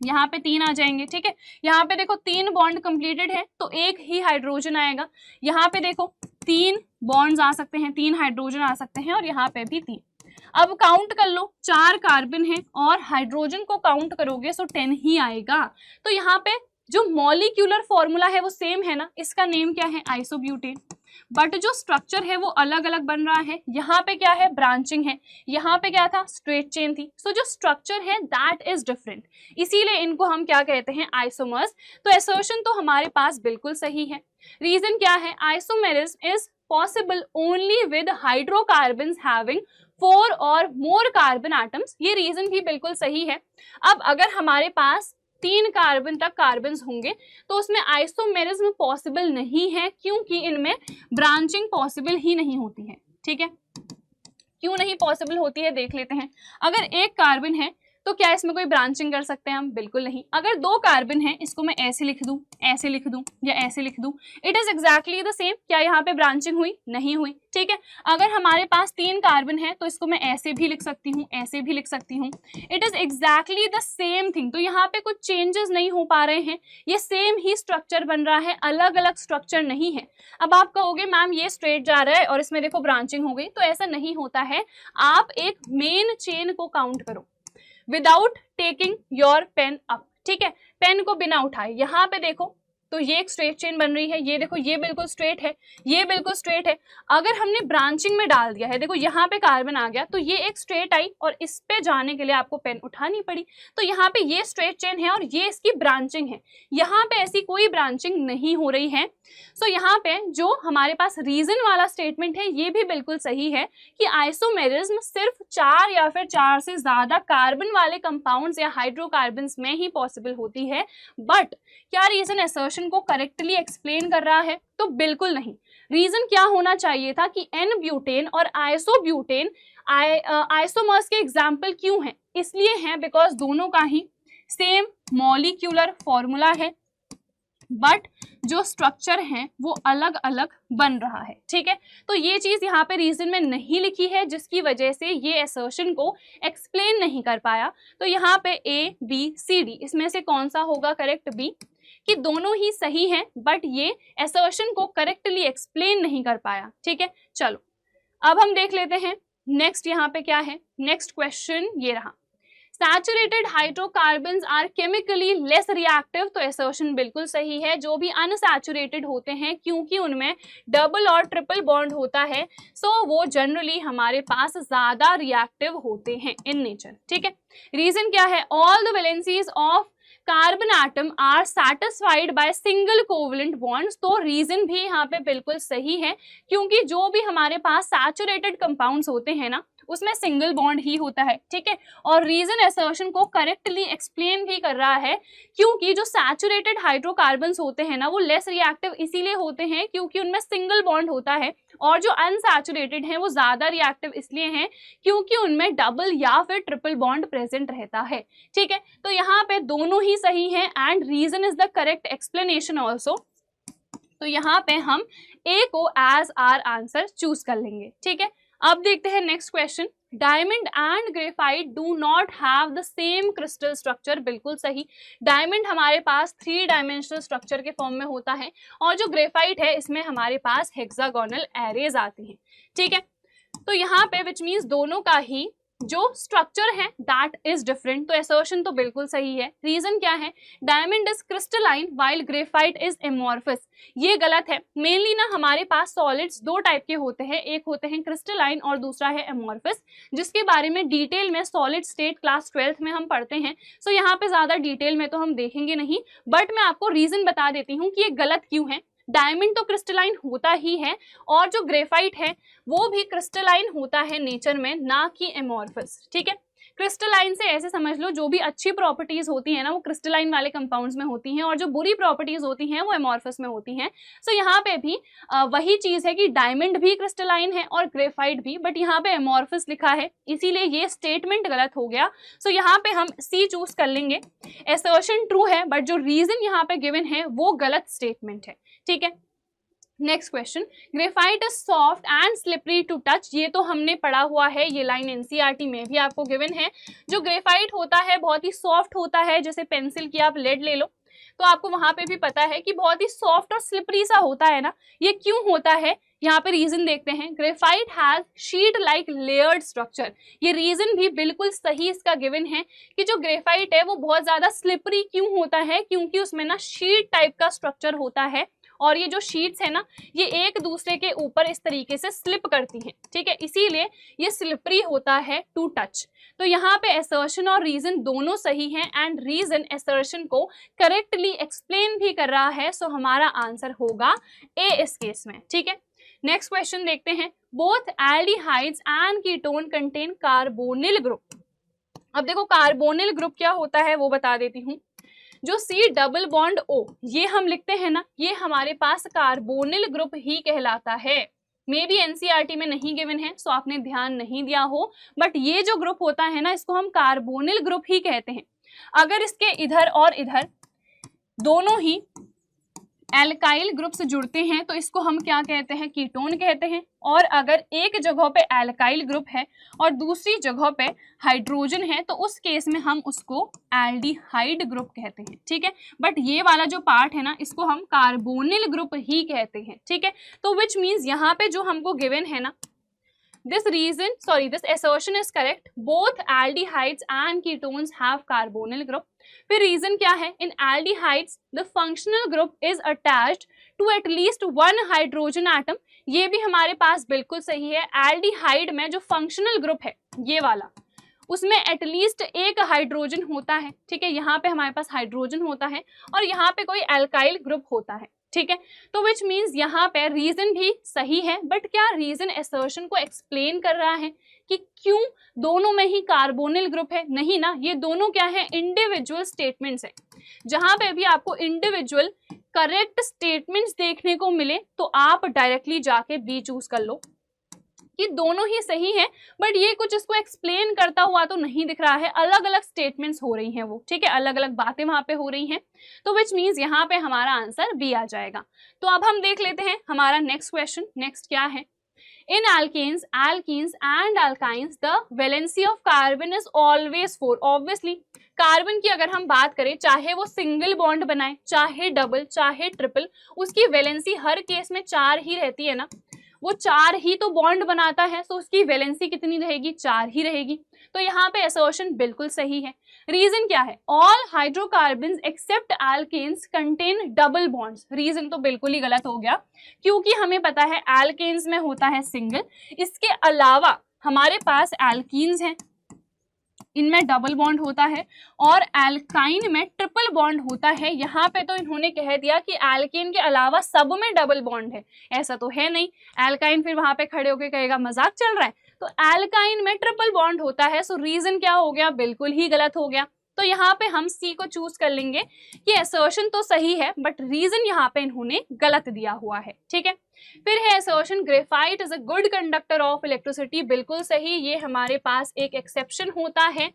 यहाँ पे 3 आ जाएंगे। ठीक है, यहाँ पे देखो 3 बॉन्ड कंप्लीटेड है तो 1 ही हाइड्रोजन आएगा। यहाँ पे देखो 3 बॉन्ड्स आ सकते हैं, 3 हाइड्रोजन आ सकते हैं, और यहाँ पे भी 3। अब काउंट कर लो, 4 कार्बन है और हाइड्रोजन को काउंट करोगे सो 10 ही आएगा। तो यहाँ पे जो मॉलिक्यूलर फॉर्मूला है वो सेम है ना, इसका नेम क्या है, आइसोब्यूटेन, बट जो स्ट्रक्चर है वो अलग अलग बन रहा है। यहाँ पे क्या है, ब्रांचिंग है, यहाँ पे क्या था, स्ट्रेट चेन थी। सो जो स्ट्रक्चर है दैट इज डिफरेंट, इसीलिए इनको हम क्या कहते हैं, आइसोमर्स। तो असर्शन तो हमारे पास बिल्कुल सही है। रीजन क्या है, isomerism is possible only with hydrocarbons having 4 और मोर कार्बन एटम्स। ये रीजन भी बिल्कुल सही है। अब अगर हमारे पास 3 कार्बन तक कार्बन्स होंगे तो उसमें आइसोमेरिज्म पॉसिबल नहीं है, क्योंकि इनमें ब्रांचिंग पॉसिबल ही नहीं होती है। ठीक है, क्यों नहीं पॉसिबल होती है देख लेते हैं। अगर 1 कार्बन है तो क्या इसमें कोई ब्रांचिंग कर सकते हैं हम, बिल्कुल नहीं। अगर 2 कार्बन है, इसको मैं ऐसे लिख दूं, ऐसे लिख दूं या ऐसे लिख दूं, it is exactly the same. क्या यहाँ पे ब्रांचिंग हुई, नहीं हुई। ठीक है, अगर हमारे पास 3 कार्बन है तो इसको मैं ऐसे भी लिख सकती हूँ, ऐसे भी लिख सकती हूँ, it is exactly the same thing. तो यहाँ पे कुछ चेंजेस नहीं हो पा रहे हैं, ये सेम ही स्ट्रक्चर बन रहा है, अलग अलग स्ट्रक्चर नहीं है। अब आप कहोगे मैम ये स्ट्रेट जा रहा है और इसमें देखो ब्रांचिंग हो गई, तो ऐसा नहीं होता है। आप एक मेन चेन को काउंट करो without taking your pen up. ठीक है, पेन को बिना उठाए, यहाँ पे देखो तो ये एक स्ट्रेट चेन बन रही है, ये देखो ये बिल्कुल स्ट्रेट है, ये बिल्कुल स्ट्रेट है। अगर हमने ब्रांचिंग में डाल दिया है, देखो यहाँ पे कार्बन आ गया तो ये एक स्ट्रेट आई और इस पे जाने के लिए आपको पेन उठानी पड़ी। तो यहाँ पे ये स्ट्रेट चेन है और ये इसकी ब्रांचिंग है, यहाँ पे ऐसी कोई ब्रांचिंग नहीं हो रही है। सो यहाँ पे जो हमारे पास रीजन वाला स्टेटमेंट है ये भी बिल्कुल सही है कि आइसोमेरिज्म सिर्फ 4 या फिर 4 से ज्यादा कार्बन वाले कंपाउंड्स या हाइड्रोकार्बन्स में ही पॉसिबल होती है। बट क्या रीजन असर्शन को करेक्टली एक्सप्लेन कर रहा है, तो बिल्कुल नहीं। रीजन क्या होना चाहिए था कि एन ब्यूटेन और आइसोब्यूटेन आइसोमर्स के एग्जाम्पल क्यों हैं, इसलिए हैं बिकॉज दोनों का ही सेम मॉलिक्यूलर फॉर्मूला है, बट जो स्ट्रक्चर है वो अलग अलग बन रहा है। ठीक है, तो ये चीज यहाँ पे रीजन में नहीं लिखी है, जिसकी वजह से ये असर्शन को एक्सप्लेन नहीं कर पाया। तो यहाँ पे A, B, C, D इसमें से कौन सा होगा करेक्ट, B, कि दोनों ही सही हैं बट ये असर्शन को करेक्टली एक्सप्लेन नहीं कर पाया। ठीक है, चलो अब हम देख लेते हैं नेक्स्ट यहाँ पे क्या है। नेक्स्ट क्वेश्चन ये रहा, saturated hydrocarbons are chemically less reactive. तो असर्शन बिल्कुल सही है। जो भी अनसैचुरेटेड होते हैं क्योंकि उनमें डबल और ट्रिपल बॉन्ड होता है, सो वो जनरली हमारे पास ज्यादा रिएक्टिव होते हैं इन नेचर। ठीक है, रीजन क्या है, all the valencies of carbon atom are satisfied by single covalent bonds. तो रीजन भी यहाँ पे बिल्कुल सही है, क्योंकि जो भी हमारे पास सैचुरेटेड कंपाउंड्स होते हैं ना उसमें सिंगल बॉन्ड ही होता है। ठीक है, और रीजन असर्शन को करेक्टली एक्सप्लेन भी कर रहा है, क्योंकि जो सैचुरेटेड हाइड्रोकार्बन्स होते हैं ना वो लेस रिएक्टिव इसीलिए होते हैं क्योंकि उनमें सिंगल बॉन्ड होता है, और जो अनसैचुरेटेड हैं वो ज्यादा रिएक्टिव इसलिए हैं क्योंकि उनमें डबल या फिर ट्रिपल बॉन्ड प्रेजेंट रहता है। ठीक है, तो यहाँ पे दोनों ही सही हैं and reason is the correct explanation also. तो यहाँ पे हम A को एज आर आंसर चूज कर लेंगे। ठीक है, अब देखते हैं next question. Diamond and graphite do not have the same crystal structure, बिल्कुल सही। डायमंड हमारे पास 3 डायमेंशनल स्ट्रक्चर के फॉर्म में होता है और जो ग्रेफाइट है इसमें हमारे पास हेक्सागोनल एरेज आती हैं, ठीक है। तो यहाँ पे विच मीन्स दोनों का ही जो स्ट्रक्चर है दैट इज डिफरेंट, तो असर्शन तो बिल्कुल सही है। रीजन क्या है, diamond is crystalline while graphite is amorphous, ये गलत है। मेनली ना हमारे पास सॉलिड्स 2 टाइप के होते हैं, एक होते हैं क्रिस्टलाइन और दूसरा है एमॉर्फस, जिसके बारे में डिटेल में सॉलिड स्टेट क्लास 12th में हम पढ़ते हैं। सो यहाँ पे ज्यादा डिटेल में तो हम देखेंगे नहीं, बट मैं आपको रीजन बता देती हूँ कि ये गलत क्यों है। डायमंड तो क्रिस्टलाइन होता ही है और जो ग्रेफाइट है वो भी क्रिस्टलाइन होता है नेचर में, ना कि एमॉर्फस, ठीक है। क्रिस्टलाइन से ऐसे समझ लो जो भी अच्छी प्रॉपर्टीज होती है ना वो क्रिस्टलाइन वाले कंपाउंड्स में होती हैं और जो बुरी प्रॉपर्टीज होती हैं वो एमॉर्फस में होती हैं। सो यहाँ पे भी वही चीज है कि डायमंड भी क्रिस्टलाइन है और ग्रेफाइट भी, बट यहाँ पे एमॉर्फस लिखा है इसीलिए ये स्टेटमेंट गलत हो गया। सो यहाँ पे हम सी चूज कर लेंगे। असर्शन ट्रू है बट जो रीजन यहाँ पे गिवन है वो गलत स्टेटमेंट है, ठीक है। Next question, graphite is soft and slippery to touch, ये तो हमने पढ़ा हुआ है, ये लाइन एनसीईआरटी में भी आपको गिवन है। जो ग्रेफाइट होता है बहुत ही सॉफ्ट होता है, जैसे पेंसिल की आप लेड ले लो तो आपको वहां पे भी पता है कि बहुत ही सॉफ्ट और स्लिपरी सा होता है ना। ये क्यों होता है, यहाँ पे रीजन देखते हैं। Graphite has sheet like layered structure, ये रीजन भी बिल्कुल सही इसका गिवन है कि जो ग्रेफाइट है वो बहुत ज्यादा स्लिपरी क्यों होता है, क्योंकि उसमें ना शीट टाइप का स्ट्रक्चर होता है और ये जो शीट्स है ना ये एक दूसरे के ऊपर इस तरीके से स्लिप करती हैं, ठीक है, इसीलिए ये स्लिपरी होता है टू टच। तो यहाँ पे असर्शन और रीजन दोनों सही हैं एंड रीजन असर्शन को करेक्टली एक्सप्लेन भी कर रहा है। सो हमारा आंसर होगा ए इस केस में, ठीक है। नेक्स्ट क्वेश्चन देखते हैं, both aldehydes and ketone contain carbonyl group. अब देखो कार्बोनिल ग्रुप क्या होता है वो बता देती हूँ। जो C डबल बॉन्ड O ये हम लिखते हैं ना, ये हमारे पास कार्बोनिल ग्रुप ही कहलाता है। मे बी एनसीईआरटी में नहीं गिवन है सो आपने ध्यान नहीं दिया हो, बट ये जो ग्रुप होता है ना इसको हम कार्बोनिल ग्रुप ही कहते हैं। अगर इसके इधर और इधर दोनों ही एल्काइल ग्रुप से जुड़ते हैं तो इसको हम क्या कहते हैं, कीटोन कहते हैं। और अगर एक जगह पे एल्काइल ग्रुप है और दूसरी जगह पे हाइड्रोजन है तो उस केस में हम उसको एल्डिहाइड ग्रुप कहते हैं, ठीक है। बट ये वाला जो पार्ट है ना इसको हम कार्बोनिल ग्रुप ही कहते हैं, ठीक है। तो विच मीन्स यहाँ पे जो हमको गिवन है ना, this assertion is correct, both aldehydes and ketones have carbonyl group। फिर रीजन क्या है, इन aldehydes the functional group is attached to at least one hydrogen atom, ये भी हमारे पास बिल्कुल सही है। एल्डिहाइड में जो फंक्शनल ग्रुप है ये वाला उसमें एटलीस्ट एक हाइड्रोजन होता है, ठीक है। यहाँ पे हमारे पास हाइड्रोजन होता है और यहाँ पे कोई एल्काइल ग्रुप होता है, ठीक है। तो विच मीन्स यहाँ पे रीजन भी सही है, बट क्या रीजन असर्शन को एक्सप्लेन कर रहा है कि क्यों दोनों में ही कार्बोनिल ग्रुप है, नहीं ना। ये दोनों क्या है, इंडिविजुअल स्टेटमेंट्स है। जहां पे भी आपको इंडिविजुअल करेक्ट स्टेटमेंट्स देखने को मिले तो आप डायरेक्टली जाके बी चूज कर लो कि दोनों ही सही है, बट ये कुछ इसको एक्सप्लेन करता हुआ तो नहीं दिख रहा है, अलग अलग स्टेटमेंट्स हो रही हैं वो, ठीक है, अलग अलग बातें वहां पे हो रही हैं। तो विच मीन्स यहाँ पे हमारा आंसर बी आ जाएगा। तो अब हम देख लेते हैं हमारा नेक्स्ट क्वेश्चन। नेक्स्ट क्या है, इन alkenes, alkenes and alkynes the valency of carbon is always 4। Obviously carbon की अगर हम बात करें, चाहे वो सिंगल बॉन्ड बनाए, चाहे डबल, चाहे ट्रिपल, उसकी वैलेंसी हर केस में 4 ही रहती है ना। वो 4 ही तो बॉन्ड बनाता है, तो उसकी वैलेंसी कितनी रहेगी, 4 ही रहेगी। तो यहाँ पे असर्शन बिल्कुल सही है। रीजन क्या है, all hydrocarbons except alkenes contain double bonds. Reason तो बिल्कुल ही गलत हो गया, क्योंकि हमें पता है एल्केन्स में होता है सिंगल, इसके अलावा हमारे पास एल्कीन्स हैं, इनमें डबल बॉन्ड होता है, और एल्काइन में ट्रिपल बॉन्ड होता है। यहाँ पे तो इन्होंने कह दिया कि एल्केन के अलावा सब में डबल बॉन्ड है, ऐसा तो है नहीं। एल्काइन फिर वहां पे खड़े होकर कहेगा मजाक चल रहा है, तो एल्काइन में ट्रिपल बॉन्ड होता है। सो रीजन क्या हो गया, बिल्कुल ही गलत हो गया। तो यहाँ पे हम सी को चूज कर लेंगे कि असर्शन तो सही है बट रीजन यहाँ पे इन्होंने गलत दिया हुआ है, ठीक है। फिर है assertion graphite is a good conductor of electricity. बिल्कुल सही, ये हमारे पास एक एक्सेप्शन होता है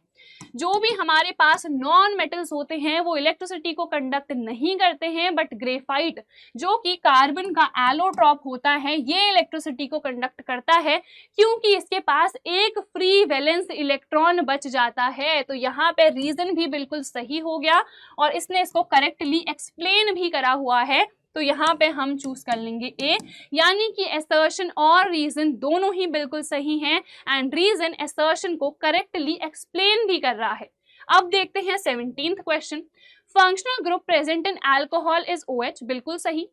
जो भी हमारे पास नॉन मेटल्स होते हैं वो इलेक्ट्रिसिटी को कंडक्ट नहीं करते हैं, बट ग्रेफाइट जो कि कार्बन का एलोट्रॉप होता है ये इलेक्ट्रिसिटी को कंडक्ट करता है, क्योंकि इसके पास एक फ्री वैलेंस इलेक्ट्रॉन बच जाता है। तो यहाँ पे रीजन भी बिल्कुल सही हो गया और इसने इसको करेक्टली एक्सप्लेन भी करा हुआ है, तो यहाँ पे हम चूज कर लेंगे ए, यानी कि असर्शन और रीजन दोनों ही बिल्कुल सही हैं एंड रीजन असर्शन को करेक्टली एक्सप्लेन भी कर रहा है। अब देखते हैं 17th question. Functional group present in alcohol is OH, बिल्कुल सही।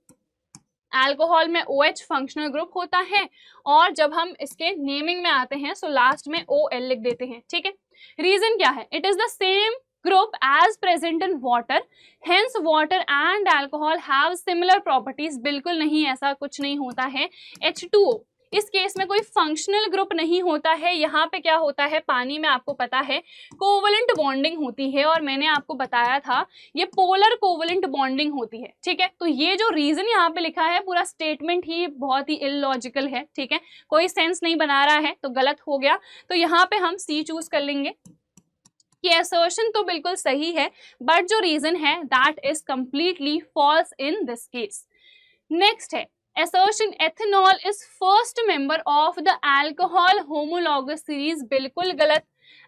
अल्कोहल में OH फंक्शनल ग्रुप होता है और जब हम इसके नेमिंग में आते हैं सो लास्ट में OL लिख देते हैं, ठीक है। रीजन क्या है? It is the same group as present in water, hence water and alcohol have similar properties। बिल्कुल नहीं, ऐसा कुछ नहीं होता है। H2O इस केस में कोई फंक्शनल ग्रुप नहीं होता है। यहाँ पे क्या होता है, पानी में आपको पता है कोवलेंट बॉन्डिंग होती है और मैंने आपको बताया था ये पोलर कोवलेंट बॉन्डिंग होती है, ठीक है। तो ये जो रीजन यहाँ पे लिखा है पूरा स्टेटमेंट ही बहुत ही इलॉजिकल है, ठीक है, कोई सेंस नहीं बना रहा है, तो गलत हो गया। तो यहाँ पे हम सी चूज कर लेंगे कि असर्शन तो बिल्कुल सही है, बट जो रीजन है that is completely falls in this case. Next है assertion ethanol is first member of the alcohol homologous series, बिल्कुल गलत।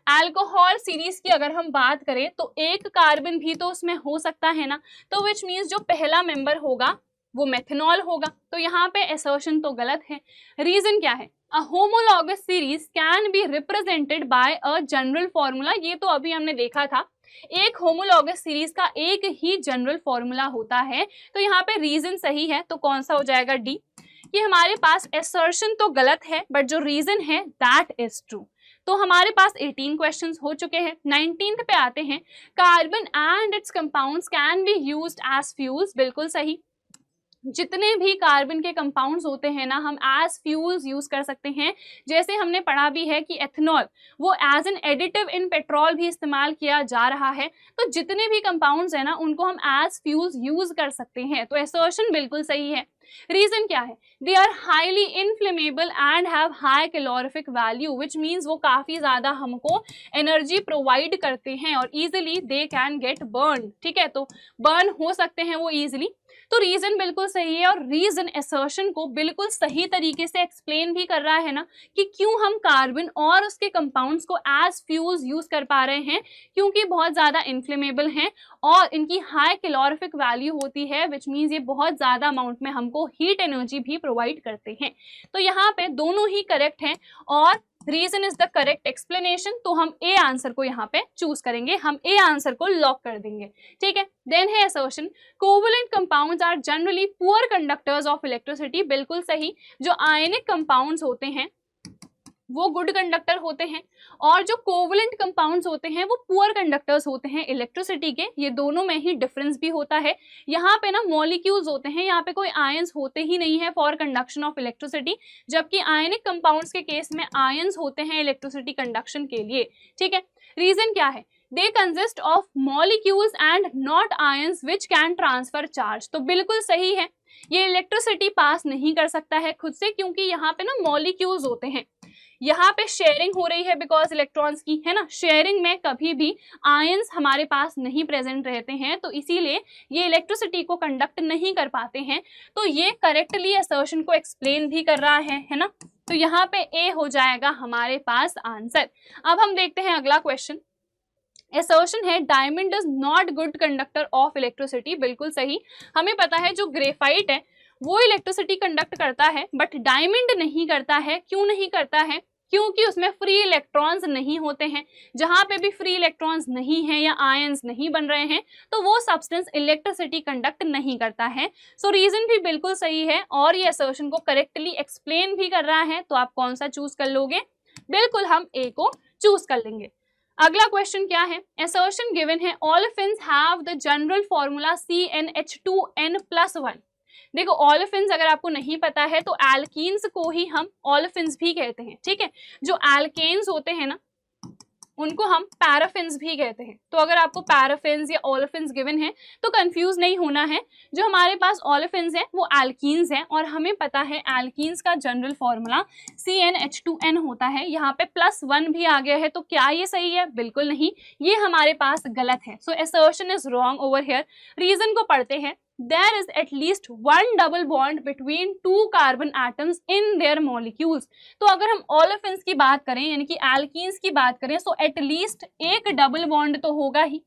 अल्कोहल सीरीज की अगर हम बात करें तो एक कार्बन भी तो उसमें हो सकता है ना, तो विच मीन्स जो पहला मेंबर होगा वो मेथनॉल होगा, तो यहाँ पे assertion तो गलत है। रीजन क्या है? A homologous series can be represented by a general formula, ये तो अभी हमने देखा था, एक होमोलॉगस सीरीज का एक ही जनरल फॉर्मूला होता है। तो यहाँ पे रीजन सही है, तो कौन सा हो जाएगा? डी। कि हमारे पास असर्शन तो गलत है बट जो रीजन है दैट इज ट्रू। तो हमारे पास 18 क्वेश्चंस हो चुके हैं। 19th पे आते हैं। Carbon and its compounds can be used as fuels, बिल्कुल सही। जितने भी कार्बन के कंपाउंड्स होते हैं ना हम एज फ्यूल्स यूज कर सकते हैं। जैसे हमने पढ़ा भी है कि एथनॉल वो as an additive in petrol भी इस्तेमाल किया जा रहा है। तो जितने भी कंपाउंड्स हैं ना उनको हम एज फ्यूल्स यूज कर सकते हैं। तो असर्शन बिल्कुल सही है। रीजन क्या है? They are highly inflammable and have high calorific value, which means वो काफी ज्यादा हमको एनर्जी प्रोवाइड करते हैं और easily they can get burn, ठीक है, तो बर्न हो सकते हैं वो इजिली। तो रीजन बिल्कुल सही है और रीजन असर्शन को बिल्कुल सही तरीके से एक्सप्लेन भी कर रहा है ना कि क्यों हम कार्बन और उसके कंपाउंड्स को एज फ्यूल्स यूज कर पा रहे हैं, क्योंकि बहुत ज्यादा इन्फ्लेमेबल हैं और इनकी हाई कैलोरीफिक वैल्यू होती है, विच मीन्स ये बहुत ज्यादा अमाउंट में हमको हीट एनर्जी भी प्रोवाइड करते हैं। तो यहाँ पे दोनों ही करेक्ट हैं और reason is the correct explanation. तो हम ए आंसर को यहाँ पे चूज करेंगे, हम ए आंसर को लॉक कर देंगे, ठीक है। देन है assertion covalent compounds are generally poor conductors of electricity, बिल्कुल सही। जो आयनिक कंपाउंड्स होते हैं वो गुड कंडक्टर होते हैं और जो कोवलेंट कंपाउंड्स होते हैं वो पुअर कंडक्टर्स होते हैं इलेक्ट्रिसिटी के। ये दोनों में ही डिफरेंस भी होता है। यहाँ पे ना मॉलिक्यूल्स होते हैं, यहाँ पे कोई आयंस होते ही नहीं है फॉर कंडक्शन ऑफ इलेक्ट्रिसिटी, जबकि आयनिक कंपाउंड्स के केस में आयंस होते हैं इलेक्ट्रिसिटी कंडक्शन के लिए, ठीक है। रीजन क्या है? They consist of molecules and not ions which can transfer charge, तो बिल्कुल सही है। ये इलेक्ट्रिसिटी पास नहीं कर सकता है खुद से, क्योंकि यहाँ पे ना मॉलिक्यूल्स होते हैं। यहाँ पे शेयरिंग हो रही है बिकॉज इलेक्ट्रॉन्स की, है ना। शेयरिंग में कभी भी आयंस हमारे पास नहीं प्रेजेंट रहते हैं, तो इसीलिए ये इलेक्ट्रिसिटी को कंडक्ट नहीं कर पाते हैं। तो ये करेक्टली असर्शन को एक्सप्लेन भी कर रहा है ना। तो यहाँ पे ए हो जाएगा हमारे पास आंसर। अब हम देखते हैं अगला क्वेश्चन। असर्शन है diamond is not good conductor of electricity, बिल्कुल सही। हमें पता है जो ग्रेफाइट है वो इलेक्ट्रिसिटी कंडक्ट करता है बट डायमंड नहीं करता है। क्यों नहीं करता है? क्योंकि उसमें फ्री इलेक्ट्रॉन्स नहीं होते हैं। जहां पे भी फ्री इलेक्ट्रॉन्स नहीं है या आयंस नहीं बन रहे हैं तो वो सब्सटेंस इलेक्ट्रिसिटी कंडक्ट नहीं करता है। सो रीजन भी बिल्कुल सही है और ये असर्शन को करेक्टली एक्सप्लेन भी कर रहा है। तो आप कौन सा चूज कर लोगे? बिल्कुल हम ए को चूज कर लेंगे। अगला क्वेश्चन क्या है? असर्शन गिवन है olefins have the general formula CnH2n+1। देखो ऑलेफिन्स अगर आपको नहीं पता है तो एल्कीन्स को ही हम ऑलेफिन्स भी कहते हैं, ठीक है। जो एल्केन्स होते हैं ना उनको हम पैराफिन्स भी कहते हैं। तो अगर आपको पैराफिन्स या ऑलेफिन्स गिवन है तो कंफ्यूज नहीं होना है। जो हमारे पास ऑलेफिन्स हैं वो एल्कीन्स हैं और हमें पता है एल्कीन्स का जनरल फॉर्मूला CnH2n होता है, यहाँ पे +1 भी आ गया है, तो क्या ये सही है? बिल्कुल नहीं, ये हमारे पास गलत है। So assertion is wrong over here. Reason को पढ़ते हैं। There is at least one double bond between two carbon atoms in their molecules। तो अगर हम olefins की बात करें यानी कि alkenes की बात करें, so at least एक डबल बॉन्ड तो होगा ही।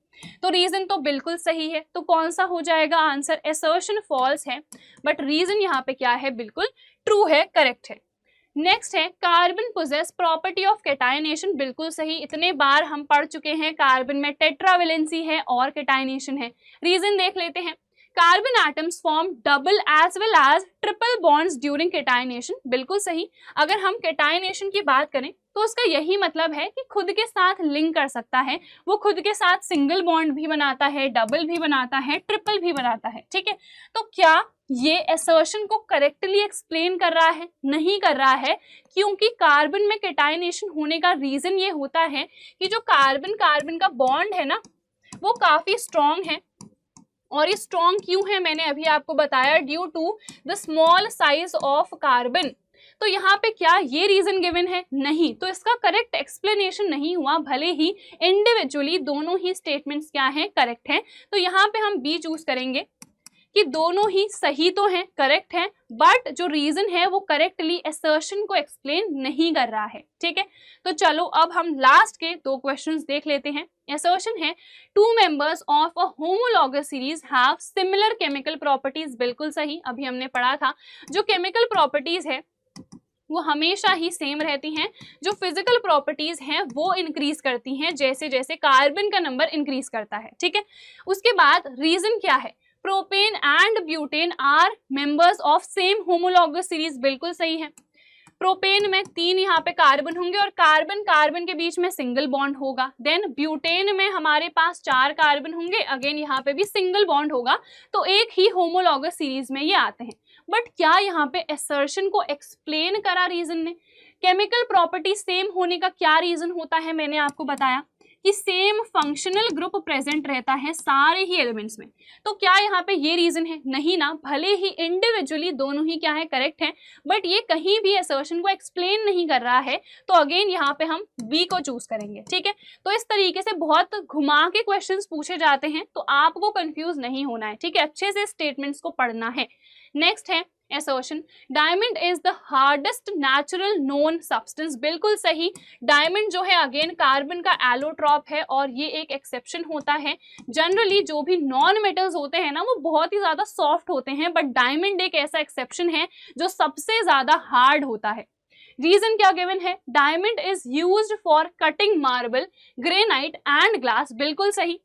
तो रीजन तो बिल्कुल सही है, तो कौन सा हो जाएगा आंसर? असर्शन फॉल्स है, बट रीजन यहाँ पे क्या है? बिल्कुल ट्रू है, करेक्ट है। नेक्स्ट है कार्बन पोजेस प्रॉपर्टी ऑफ कैटाइनेशन। बिल्कुल सही, इतने बार हम पढ़ चुके हैं, कार्बन में टेट्रावेलेंसी है और कैटाइनेशन है। रीजन देख लेते हैं। Carbon atoms form double as well as triple bonds during catenation. बिल्कुल सही, अगर हम कैटाइनेशन की बात करें तो उसका यही मतलब है कि खुद के साथ लिंक कर सकता है, वो खुद के साथ सिंगल बॉन्ड भी बनाता है, डबल भी बनाता है, ट्रिपल भी बनाता है, ठीक है। तो क्या ये असर्शन को करेक्टली एक्सप्लेन कर रहा है? नहीं कर रहा है, क्योंकि कार्बन में कैटाइनेशन होने का रीजन ये होता है कि जो कार्बन कार्बन का बॉन्ड है ना, वो काफी स्ट्रॉन्ग है। और ये स्ट्रॉन्ग क्यों है मैंने अभी आपको बताया, due to the small size of carbon. तो यहाँ पे क्या ये रीजन गिवन है? नहीं, तो इसका करेक्ट एक्सप्लेनेशन नहीं हुआ, भले ही इंडिविजुअली दोनों ही स्टेटमेंट्स क्या हैं? करेक्ट हैं। तो यहाँ पे हम बी चूज करेंगे कि दोनों ही सही तो हैं, करेक्ट हैं, बट जो रीजन है वो करेक्टली असर्शन को एक्सप्लेन नहीं कर रहा है, ठीक है। तो चलो अब हम लास्ट के 2 क्वेश्चंस देख लेते हैं। असर्शन है 2 members of a homologous series have similar chemical properties. बिल्कुल सही, अभी हमने पढ़ा था जो केमिकल प्रॉपर्टीज है वो हमेशा ही सेम रहती हैं, जो फिजिकल प्रॉपर्टीज हैं वो इंक्रीज करती हैं जैसे जैसे कार्बन का नंबर इंक्रीज करता है, ठीक है। उसके बाद रीजन क्या है? Propane and butane are members of same homologous series. बिल्कुल सही है। प्रोपेन में 3 यहाँ पे कार्बन होंगे और कार्बन कार्बन के बीच में सिंगल बॉन्ड होगा। देन ब्यूटेन में हमारे पास 4 कार्बन होंगे, अगेन यहाँ पे भी सिंगल बॉन्ड होगा, तो एक ही होमोलॉगस सीरीज में ये आते हैं। बट क्या यहाँ पे असर्शन को एक्सप्लेन करा रीजन ने? केमिकल प्रॉपर्टी सेम होने का क्या रीजन होता है? मैंने आपको बताया कि सेम फंक्शनल ग्रुप प्रेजेंट रहता है सारे ही एलिमेंट्स में। तो क्या यहाँ पे ये रीजन है? नहीं ना, भले ही इंडिविजुअली दोनों ही क्या है? करेक्ट है, बट ये कहीं भी असर्शन को एक्सप्लेन नहीं कर रहा है, तो अगेन यहाँ पे हम बी को चूज करेंगे, ठीक है। तो इस तरीके से बहुत घुमा के क्वेश्चंस पूछे जाते हैं, तो आपको कंफ्यूज नहीं होना है, ठीक है, अच्छे से स्टेटमेंट्स को पढ़ना है। नेक्स्ट है assertion diamond is the hardest natural known substance. बिल्कुल सही, डायमंड जो है अगेन कार्बन का एलोट्रॉप है और ये एक एक्सेप्शन होता है। जनरली जो भी नॉन मेटल्स होते हैं ना वो बहुत ही ज्यादा सॉफ्ट होते हैं, बट डायमंड एक ऐसा एक्सेप्शन है जो सबसे ज्यादा हार्ड होता है। रीजन क्या गिवन है? Diamond is used for cutting marble, granite and glass. बिल्कुल सही,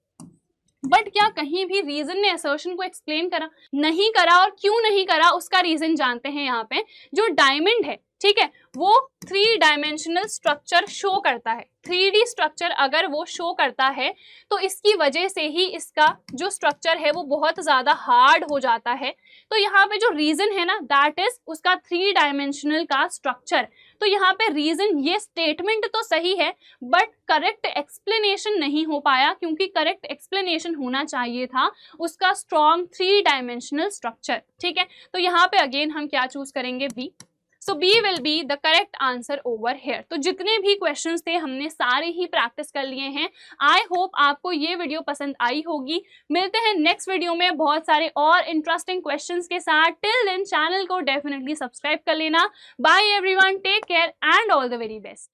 बट क्या कहीं भी रीजन ने असर्शन को एक्सप्लेन करा? नहीं करा। और क्यों नहीं करा उसका रीजन जानते हैं। यहाँ पे जो डायमंड है, ठीक है, वो 3 डायमेंशनल स्ट्रक्चर शो करता है। 3D स्ट्रक्चर अगर वो शो करता है तो इसकी वजह से ही इसका जो स्ट्रक्चर है वो बहुत ज़्यादा हार्ड हो जाता है। तो यहाँ पे जो रीज़न है ना, दैट इज उसका 3 डायमेंशनल का स्ट्रक्चर। तो यहाँ पे रीज़न, ये स्टेटमेंट तो सही है बट करेक्ट एक्सप्लेनेशन नहीं हो पाया, क्योंकि करेक्ट एक्सप्लेनेशन होना चाहिए था उसका स्ट्रॉन्ग 3 डायमेंशनल स्ट्रक्चर, ठीक है। तो यहाँ पे अगेन हम क्या चूज करेंगे? B. So B will be the correct answer over here. तो जितने भी क्वेश्चंस थे हमने सारे ही प्रैक्टिस कर लिए हैं। आई होप आपको ये वीडियो पसंद आई होगी। मिलते हैं नेक्स्ट वीडियो में बहुत सारे और इंटरेस्टिंग क्वेश्चंस के साथ। टिल देन चैनल को डेफिनेटली सब्सक्राइब कर लेना। Bye everyone, take care and all the very best.